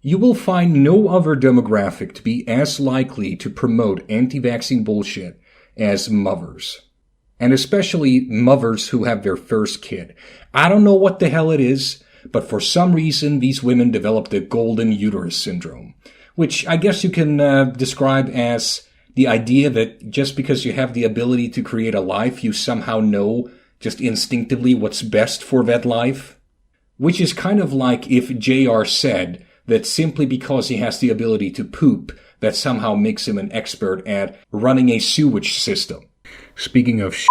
You will find no other demographic to be as likely to promote anti-vaccine bullshit as mothers. And especially mothers who have their first kid. I don't know what the hell it is, but for some reason these women develop the golden uterus syndrome, which I guess you can describe as the idea that just because you have the ability to create a life, you somehow know just instinctively what's best for that life. Which is kind of like if JR said that simply because he has the ability to poop, that somehow makes him an expert at running a sewage system. Speaking of shit,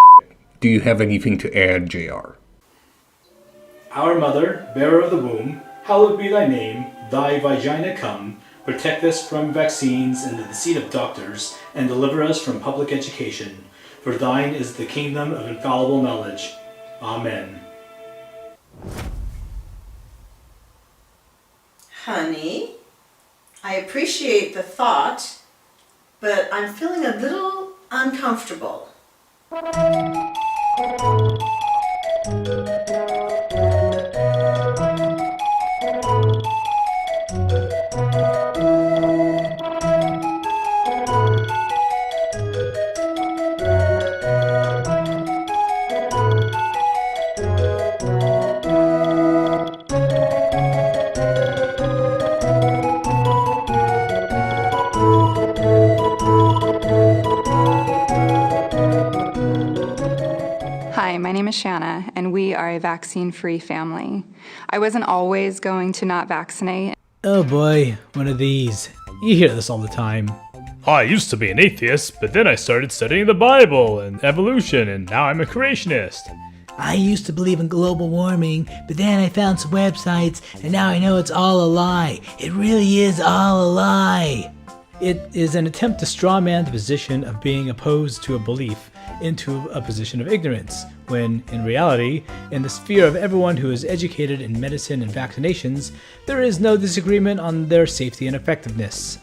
do you have anything to add, JR? Our mother, bearer of the womb, hallowed be thy name, thy vagina come, protect us from vaccines and the deceit of doctors, and deliver us from public education. For thine is the kingdom of infallible knowledge. Amen. Honey, I appreciate the thought, but I'm feeling a little uncomfortable. Hi, my name is Shanna, and we are a vaccine-free family. I wasn't always going to not vaccinate. Oh boy, one of these. You hear this all the time. I used to be an atheist, but then I started studying the Bible and evolution, and now I'm a creationist. I used to believe in global warming, but then I found some websites, and now I know it's all a lie. It really is all a lie. It is an attempt to strawman the position of being opposed to a belief into a position of ignorance, when, in reality, in the sphere of everyone who is educated in medicine and vaccinations, there is no disagreement on their safety and effectiveness.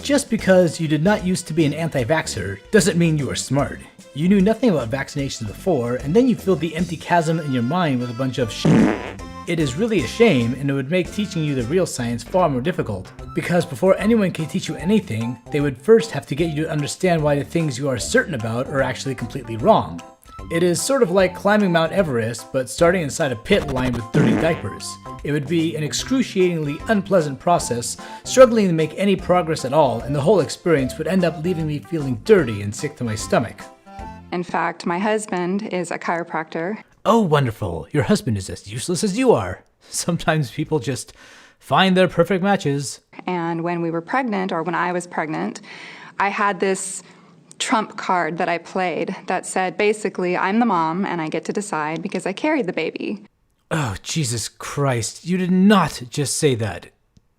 Just because you did not used to be an anti-vaxxer doesn't mean you are smart. You knew nothing about vaccinations before, and then you filled the empty chasm in your mind with a bunch of shit. It is really a shame, and it would make teaching you the real science far more difficult, because before anyone can teach you anything, they would first have to get you to understand why the things you are certain about are actually completely wrong. It is sort of like climbing Mount Everest, but starting inside a pit lined with dirty diapers. It would be an excruciatingly unpleasant process, struggling to make any progress at all, and the whole experience would end up leaving me feeling dirty and sick to my stomach. In fact, my husband is a chiropractor. Oh, wonderful. Your husband is as useless as you are. Sometimes people just find their perfect matches. And when we were pregnant, or when I was pregnant, I had this trump card that I played that said, basically, I'm the mom and I get to decide because I carried the baby. Oh, Jesus Christ. You did not just say that.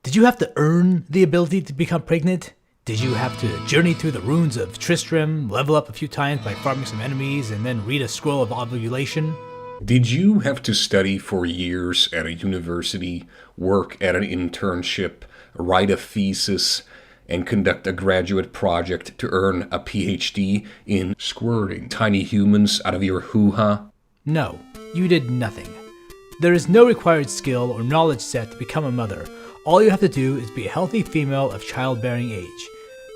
Did you have to earn the ability to become pregnant? Did you have to journey through the ruins of Tristram, level up a few times by farming some enemies, and then read a scroll of ovulation? Did you have to study for years at a university, work at an internship, write a thesis, and conduct a graduate project to earn a PhD in squirting tiny humans out of your hoo-ha? No, you did nothing. There is no required skill or knowledge set to become a mother. All you have to do is be a healthy female of childbearing age.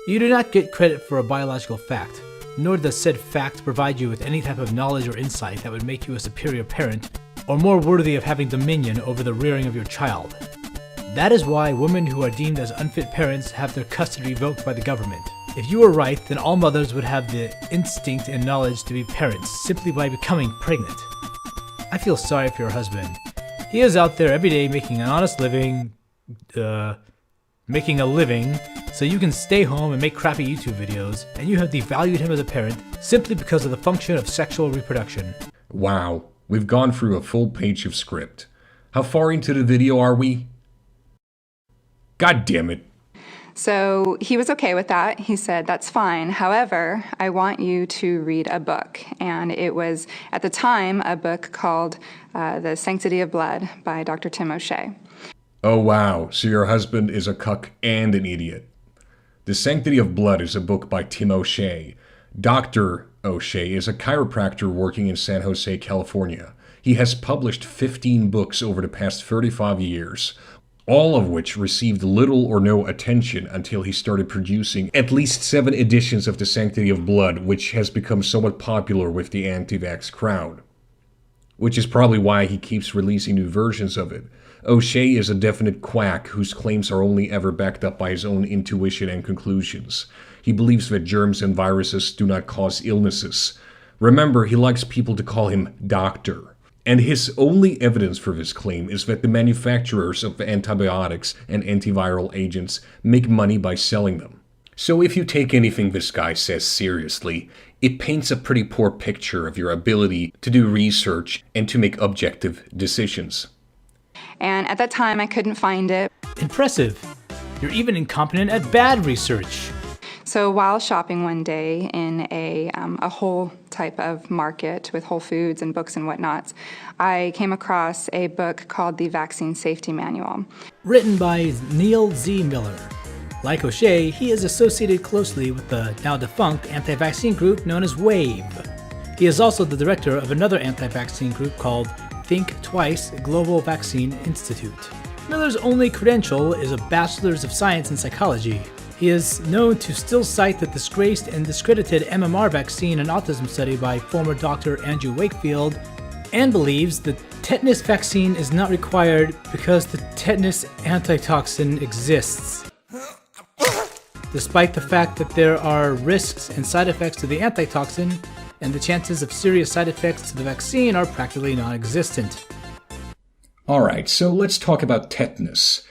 You do not get credit for a biological fact, nor does said fact provide you with any type of knowledge or insight that would make you a superior parent, or more worthy of having dominion over the rearing of your child. That is why women who are deemed as unfit parents have their custody revoked by the government. If you were right, then all mothers would have the instinct and knowledge to be parents simply by becoming pregnant. I feel sorry for your husband. He is out there every day making an honest living, so you can stay home and make crappy YouTube videos, and you have devalued him as a parent simply because of the function of sexual reproduction. Wow, we've gone through a full page of script. How far into the video are we? God damn it. So he was okay with that. He said, that's fine. However, I want you to read a book. And it was, at the time, a book called The Sanctity of Blood by Dr. Tim O'Shea. Oh wow, so your husband is a cuck and an idiot. The Sanctity of Blood is a book by Tim O'Shea. Dr. O'Shea is a chiropractor working in San Jose, California. He has published 15 books over the past 35 years. all of which received little or no attention until he started producing at least 7 editions of The Sanctity of Blood, which has become somewhat popular with the anti-vax crowd. Which is probably why he keeps releasing new versions of it. O'Shea is a definite quack whose claims are only ever backed up by his own intuition and conclusions. He believes that germs and viruses do not cause illnesses. Remember, he likes people to call him doctor. And his only evidence for this claim is that the manufacturers of antibiotics and antiviral agents make money by selling them. So if you take anything this guy says seriously, it paints a pretty poor picture of your ability to do research and to make objective decisions. And at that time, I couldn't find it. Impressive. You're even incompetent at bad research. So while shopping one day in a whole type of market with Whole Foods and books and whatnots, I came across a book called The Vaccine Safety Manual. Written by Neil Z. Miller. Like O'Shea, he is associated closely with the now-defunct anti-vaccine group known as WAVE. He is also the director of another anti-vaccine group called Think Twice Global Vaccine Institute. Miller's only credential is a Bachelor's of Science in Psychology. He is known to still cite the disgraced and discredited MMR vaccine and autism study by former Dr. Andrew Wakefield, and believes the tetanus vaccine is not required because the tetanus antitoxin exists. Despite the fact that there are risks and side effects to the antitoxin, and the chances of serious side effects to the vaccine are practically non-existent. Alright, so let's talk about tetanus.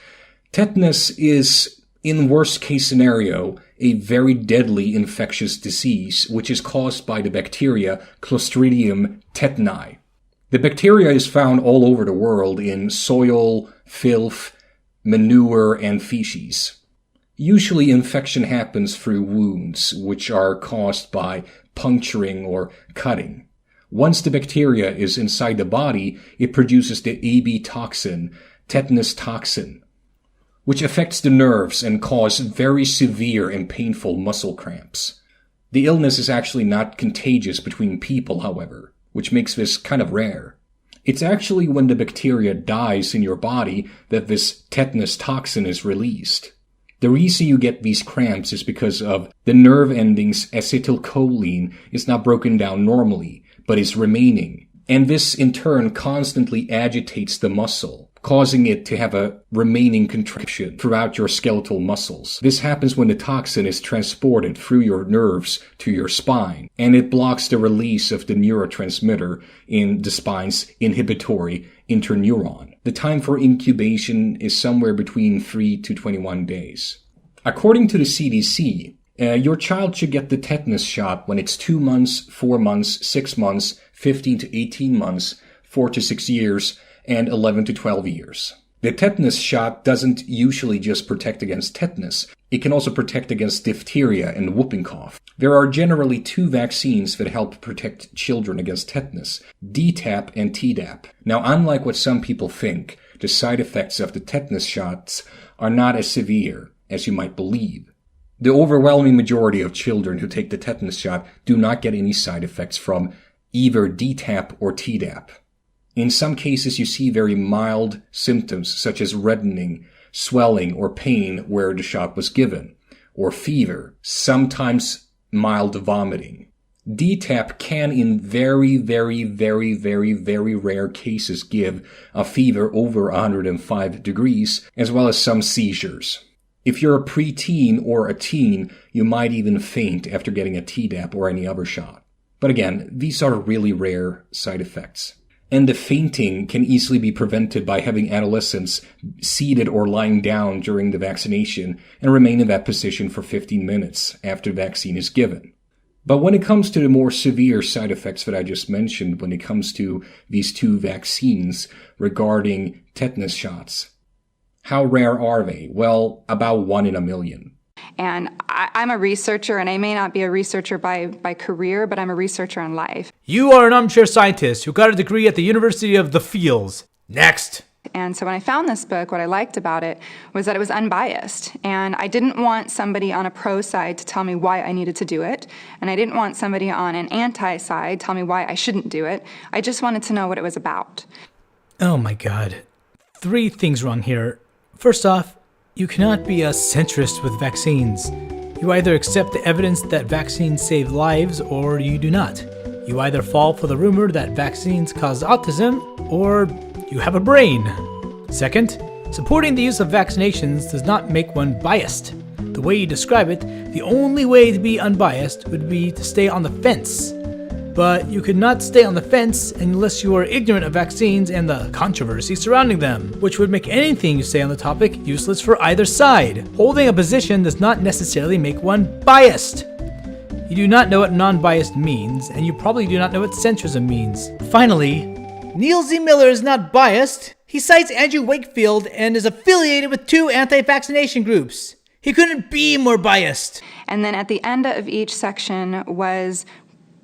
Tetanus is, in worst case scenario, a very deadly infectious disease, which is caused by the bacteria Clostridium tetani. The bacteria is found all over the world in soil, filth, manure, and feces. Usually infection happens through wounds, which are caused by puncturing or cutting. Once the bacteria is inside the body, it produces the AB toxin, tetanus toxin, which affects the nerves and causes very severe and painful muscle cramps. The illness is actually not contagious between people, however, which makes this kind of rare. It's actually when the bacteria dies in your body that this tetanus toxin is released. The reason you get these cramps is because of the nerve endings acetylcholine is not broken down normally, but is remaining. And this in turn constantly agitates the muscle, causing it to have a remaining contraction throughout your skeletal muscles. This happens when the toxin is transported through your nerves to your spine, and it blocks the release of the neurotransmitter in the spine's inhibitory interneuron. The time for incubation is somewhere between 3 to 21 days. According to the CDC, your child should get the tetanus shot when it's 2 months, 4 months, 6 months, 15 to 18 months, 4 to 6 years, and 11 to 12 years. The tetanus shot doesn't usually just protect against tetanus. It can also protect against diphtheria and whooping cough. There are generally 2 vaccines that help protect children against tetanus, DTaP and Tdap. Now, unlike what some people think, the side effects of the tetanus shots are not as severe as you might believe. The overwhelming majority of children who take the tetanus shot do not get any side effects from either DTaP or Tdap. In some cases, you see very mild symptoms such as reddening, swelling, or pain where the shot was given, or fever, sometimes mild vomiting. DTaP can, in very, very, very, very, very rare cases, give a fever over 105 degrees, as well as some seizures. If you're a preteen or a teen, you might even faint after getting a Tdap or any other shot. But again, these are really rare side effects. And the fainting can easily be prevented by having adolescents seated or lying down during the vaccination and remain in that position for 15 minutes after the vaccine is given. But when it comes to the more severe side effects that I just mentioned, when it comes to these 2 vaccines regarding tetanus shots, how rare are they? Well, about 1 in a million. And I'm a researcher, and I may not be a researcher by career, but I'm a researcher in life. You are an armchair scientist who got a degree at the University of the Fields. Next! And so when I found this book, what I liked about it was that it was unbiased. And I didn't want somebody on a pro side to tell me why I needed to do it. And I didn't want somebody on an anti side tell me why I shouldn't do it. I just wanted to know what it was about. Oh my god. 3 things wrong here. First off, you cannot be a centrist with vaccines. You either accept the evidence that vaccines save lives or you do not. You either fall for the rumor that vaccines cause autism or you have a brain. Second, supporting the use of vaccinations does not make one biased. The way you describe it, the only way to be unbiased would be to stay on the fence. But you could not stay on the fence unless you are ignorant of vaccines and the controversy surrounding them, which would make anything you say on the topic useless for either side. Holding a position does not necessarily make one biased. You do not know what non-biased means, and you probably do not know what centrism means. Finally, Neil Z. Miller is not biased. He cites Andrew Wakefield and is affiliated with 2 anti-vaccination groups. He couldn't be more biased. And then at the end of each section was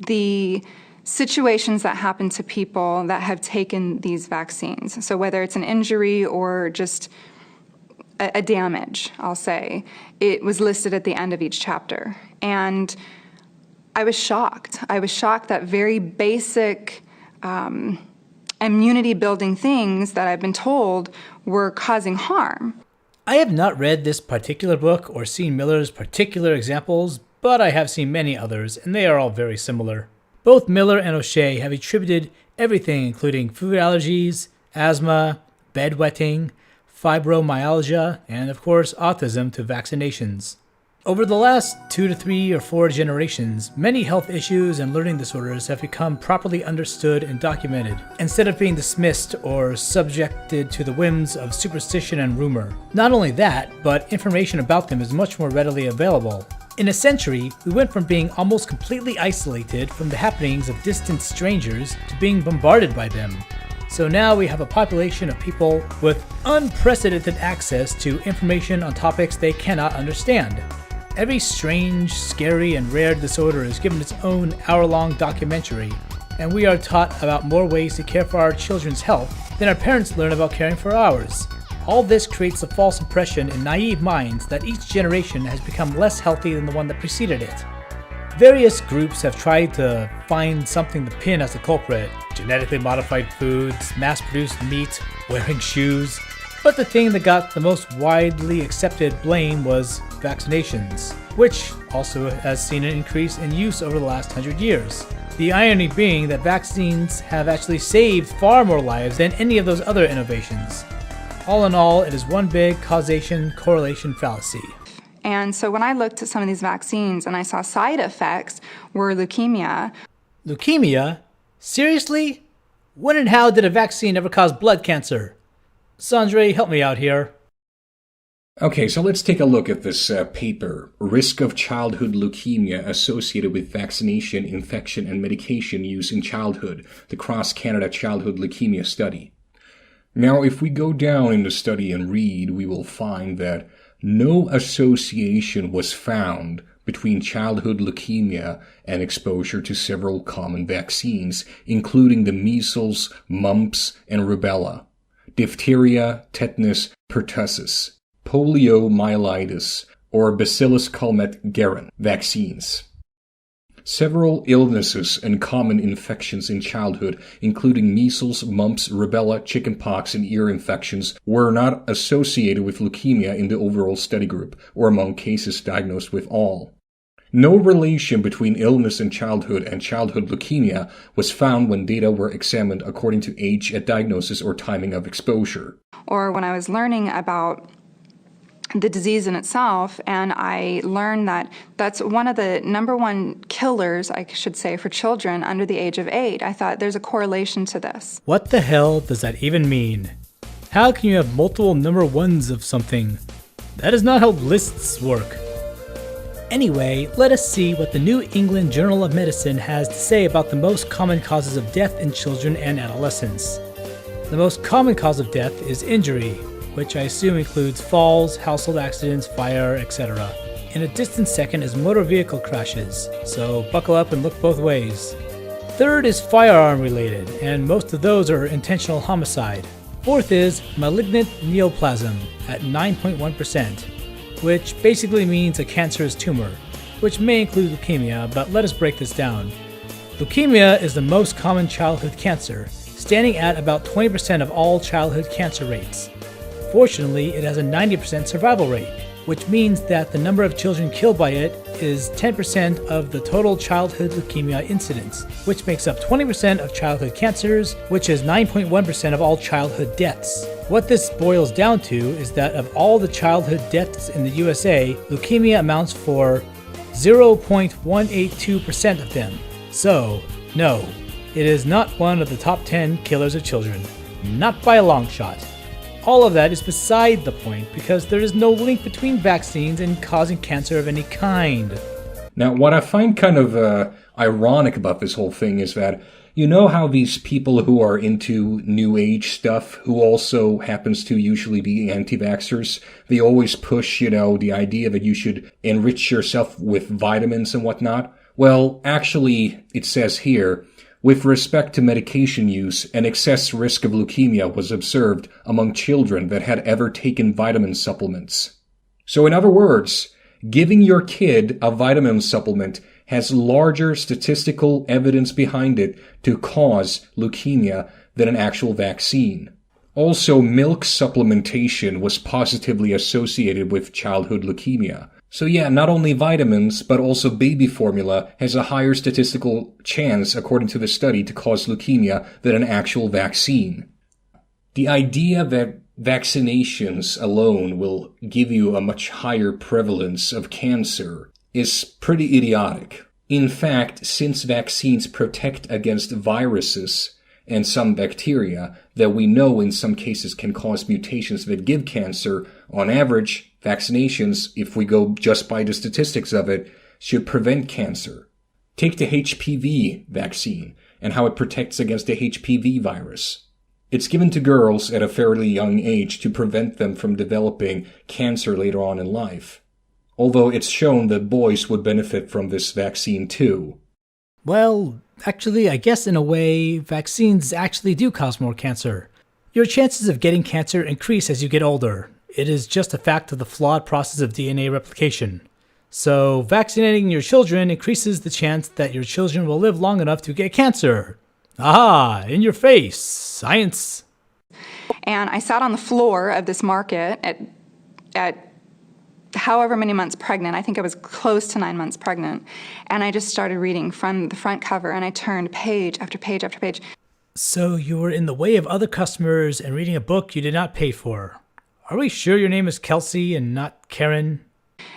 the situations that happen to people that have taken these vaccines. So whether it's an injury or just a damage, I'll say, it was listed at the end of each chapter. And I was shocked. I was shocked that very basic immunity-building things that I've been told were causing harm. I have not read this particular book or seen Miller's particular examples, but I have seen many others, and they are all very similar. Both Miller and O'Shea have attributed everything including food allergies, asthma, bedwetting, fibromyalgia, and of course autism to vaccinations. Over the last 2 to 3 or 4 generations, many health issues and learning disorders have become properly understood and documented, instead of being dismissed or subjected to the whims of superstition and rumor. Not only that, but information about them is much more readily available. In a century, we went from being almost completely isolated from the happenings of distant strangers to being bombarded by them. So now we have a population of people with unprecedented access to information on topics they cannot understand. Every strange, scary, and rare disorder is given its own hour-long documentary, and we are taught about more ways to care for our children's health than our parents learn about caring for ours. All this creates a false impression in naive minds that each generation has become less healthy than the one that preceded it. Various groups have tried to find something to pin as the culprit: genetically modified foods, mass-produced meat, wearing shoes. But the thing that got the most widely accepted blame was vaccinations, which also has seen an increase in use over the last 100 years. The irony being that vaccines have actually saved far more lives than any of those other innovations. All in all, it is one big causation-correlation fallacy. And so when I looked at some of these vaccines and I saw side effects were leukemia. Leukemia? Seriously? When and how did a vaccine ever cause blood cancer? Sandre, help me out here. Okay, so let's take a look at this paper, Risk of Childhood Leukemia Associated with Vaccination, Infection, and Medication Use in Childhood, the Cross-Canada Childhood Leukemia Study. Now, if we go down in the study and read, we will find that no association was found between childhood leukemia and exposure to several common vaccines, including the measles, mumps, and rubella, diphtheria, tetanus, pertussis, poliomyelitis, or Bacillus calmette-guerin vaccines. Several illnesses and common infections in childhood, including measles, mumps, rubella, chickenpox, and ear infections, were not associated with leukemia in the overall study group, or among cases diagnosed with all. No relation between illness in childhood and childhood leukemia was found when data were examined according to age at diagnosis or timing of exposure. Or when I was learning about the disease in itself, and I learned that that's one of the number one killers, I should say, for children under the age of 8. I thought there's a correlation to this. What the hell does that even mean? How can you have multiple number ones of something? That is not how lists work. Anyway, let us see what the New England Journal of Medicine has to say about the most common causes of death in children and adolescents. The most common cause of death is injury, which I assume includes falls, household accidents, fire, etc. In a distant second is motor vehicle crashes, so buckle up and look both ways. Third is firearm related, and most of those are intentional homicide. Fourth is malignant neoplasm at 9.1%, which basically means a cancerous tumor, which may include leukemia, but let us break this down. Leukemia is the most common childhood cancer, standing at about 20% of all childhood cancer rates. Unfortunately, it has a 90% survival rate, which means that the number of children killed by it is 10% of the total childhood leukemia incidence, which makes up 20% of childhood cancers, which is 9.1% of all childhood deaths. What this boils down to is that of all the childhood deaths in the USA, leukemia amounts for 0.182% of them. So, no, it is not one of the top 10 killers of children. Not by a long shot. All of that is beside the point because there is no link between vaccines and causing cancer of any kind. Now, what I find kind of ironic about this whole thing is that you know how these people who are into New Age stuff, who also happens to usually be anti-vaxxers, they always push, the idea that you should enrich yourself with vitamins and whatnot? Well, actually, it says here, with respect to medication use, an excess risk of leukemia was observed among children that had ever taken vitamin supplements. So in other words, giving your kid a vitamin supplement has larger statistical evidence behind it to cause leukemia than an actual vaccine. Also, milk supplementation was positively associated with childhood leukemia. So yeah, not only vitamins, but also baby formula has a higher statistical chance, according to the study, to cause leukemia than an actual vaccine. The idea that vaccinations alone will give you a much higher prevalence of cancer is pretty idiotic. In fact, since vaccines protect against viruses and some bacteria that we know in some cases can cause mutations that give cancer, on average, vaccinations, if we go just by the statistics of it, should prevent cancer. Take the HPV vaccine and how it protects against the HPV virus. It's given to girls at a fairly young age to prevent them from developing cancer later on in life. Although it's shown that boys would benefit from this vaccine too. Well, actually, I guess in a way, vaccines actually do cause more cancer. Your chances of getting cancer increase as you get older. It is just a fact of the flawed process of DNA replication. So, vaccinating your children increases the chance that your children will live long enough to get cancer. Aha! In your face! Science! And I sat on the floor of this market at however many months pregnant. I think I was close to 9 months pregnant. And I just started reading from the front cover, and I turned page after page after page. So you were in the way of other customers and reading a book you did not pay for. Are we sure your name is Kelsey and not Karen?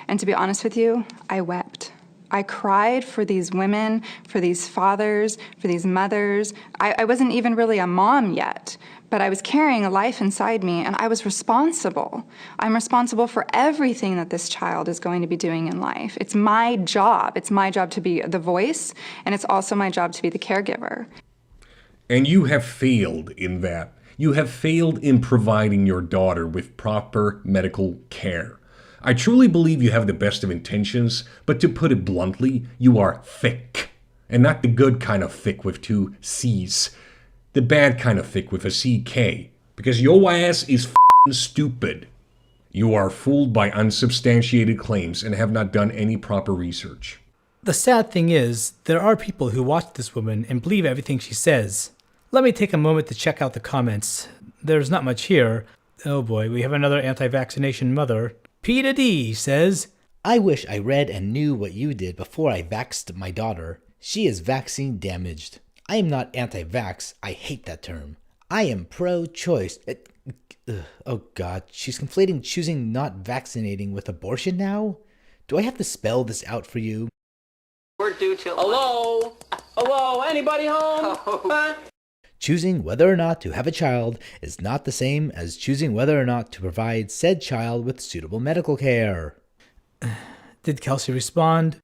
And to be honest with you, I wept. I cried for these women, for these fathers, for these mothers. I wasn't even really a mom yet, but I was carrying a life inside me, and I was responsible. I'm responsible for everything that this child is going to be doing in life. It's my job. It's my job to be the voice, and it's also my job to be the caregiver. And you have failed in that. You have failed in providing your daughter with proper medical care. I truly believe you have the best of intentions, but to put it bluntly, you are thick. And not the good kind of thick with 2 C's. The bad kind of thick with a CK. Because your ass is f***ing stupid. You are fooled by unsubstantiated claims and have not done any proper research. The sad thing is, there are people who watch this woman and believe everything she says. Let me take a moment to check out the comments. There's not much here. Oh boy, we have another anti-vaccination mother. Peter D says, I wish I read and knew what you did before I vaxxed my daughter. She is vaccine damaged. I am not anti-vax. I hate that term. I am pro-choice. Oh God, she's conflating choosing not vaccinating with abortion now? Do I have to spell this out for you? We're due till... Hello? Hello? Anybody home? Oh. Choosing whether or not to have a child is not the same as choosing whether or not to provide said child with suitable medical care. Did Kelsey respond?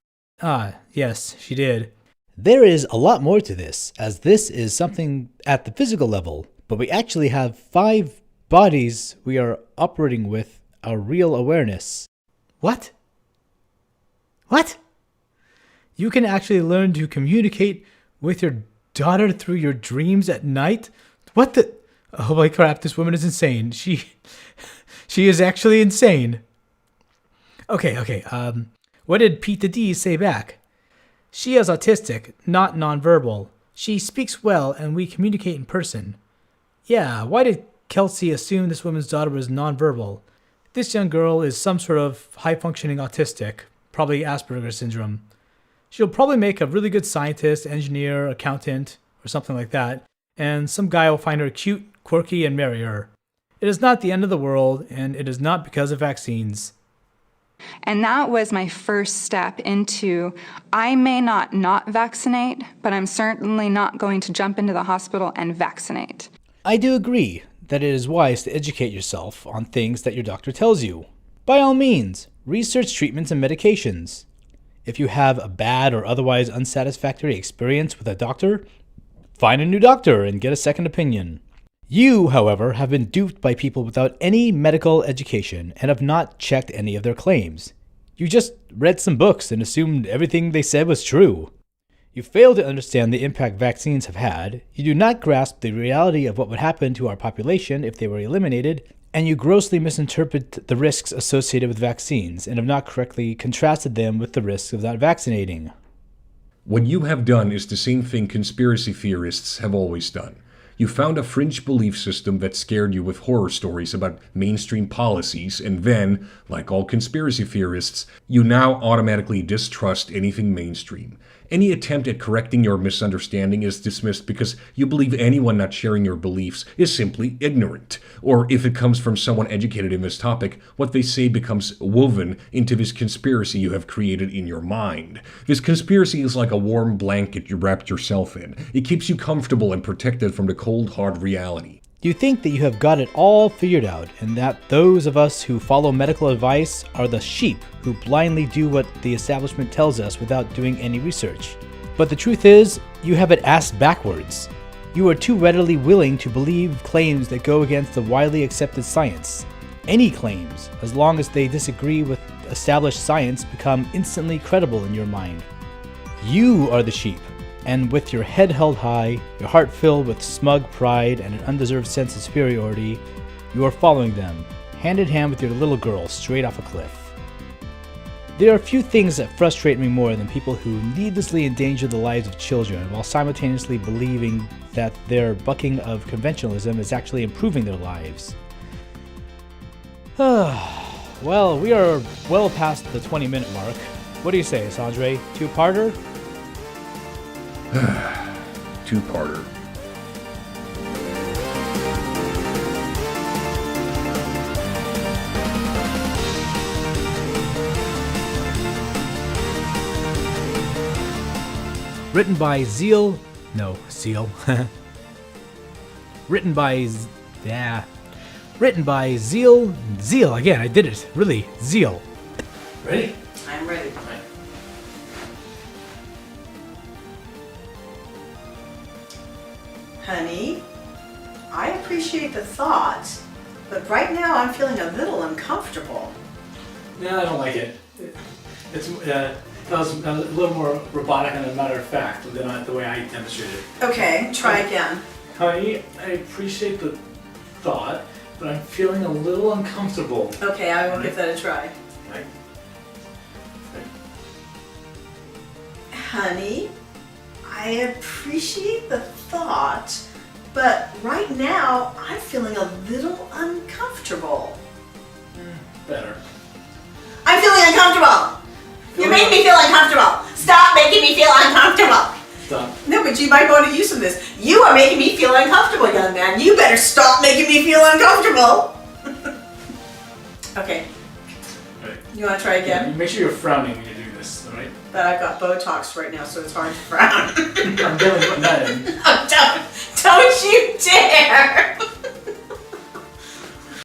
Yes, she did. There is a lot more to this, as this is something at the physical level, but we actually have 5 bodies we are operating with our real awareness. What? What? You can actually learn to communicate with your daughter through your dreams at night? What the? Oh my crap, this woman is insane. She is actually insane. Okay. What did Pete the D say back? She is autistic, not nonverbal. She speaks well and we communicate in person. Yeah, why did Kelsey assumed this woman's daughter was nonverbal. This young girl is some sort of high-functioning autistic, probably Asperger's syndrome. She'll probably make a really good scientist, engineer, accountant, or something like that, and some guy will find her cute, quirky, and marry her. It is not the end of the world, and it is not because of vaccines. And that was my first step into, I may not vaccinate, but I'm certainly not going to jump into the hospital and vaccinate. I do agree that it is wise to educate yourself on things that your doctor tells you. By all means, research treatments and medications. If you have a bad or otherwise unsatisfactory experience with a doctor, find a new doctor and get a second opinion. You, however, have been duped by people without any medical education and have not checked any of their claims. You just read some books and assumed everything they said was true. You fail to understand the impact vaccines have had, you do not grasp the reality of what would happen to our population if they were eliminated, and you grossly misinterpret the risks associated with vaccines and have not correctly contrasted them with the risks of not vaccinating. What you have done is the same thing conspiracy theorists have always done. You found a fringe belief system that scared you with horror stories about mainstream policies, and then, like all conspiracy theorists, you now automatically distrust anything mainstream. Any attempt at correcting your misunderstanding is dismissed because you believe anyone not sharing your beliefs is simply ignorant. Or if it comes from someone educated in this topic, what they say becomes woven into this conspiracy you have created in your mind. This conspiracy is like a warm blanket you wrapped yourself in. It keeps you comfortable and protected from the cold, hard reality. You think that you have got it all figured out, and that those of us who follow medical advice are the sheep who blindly do what the establishment tells us without doing any research. But the truth is, you have it ass backwards. You are too readily willing to believe claims that go against the widely accepted science. Any claims, as long as they disagree with established science, become instantly credible in your mind. You are the sheep. And with your head held high, your heart filled with smug pride and an undeserved sense of superiority, you are following them, hand in hand with your little girl straight off a cliff. There are few things that frustrate me more than people who needlessly endanger the lives of children while simultaneously believing that their bucking of conventionalism is actually improving their lives. Well, we are well past the 20-minute mark. What do you say, Sandre? Two-parter? Two-parter. Written by Zeal. No, Seal. Written by Zeal. Zeal, again, I did it. Really, Zeal. Ready? I'm ready. Honey, I appreciate the thought, but right now I'm feeling a little uncomfortable. No, I don't like it. That was a little more robotic and a matter of fact than the way I demonstrated it. Okay, try again. Honey, I appreciate the thought, but I'm feeling a little uncomfortable. Okay, I will give that a try. Right? Honey, I appreciate the thought, but right now I'm feeling a little uncomfortable. Better. I'm feeling uncomfortable! You made me feel uncomfortable! Stop making me feel uncomfortable! Stop. No, but you might want to use some of this. You are making me feel uncomfortable, young man. You better stop making me feel uncomfortable! Okay. Right. You want to try again? Make sure you're frowning when you do this, alright? But I've got Botox right now, so it's hard to frown. I'm definitely putting that in. Oh, don't you dare!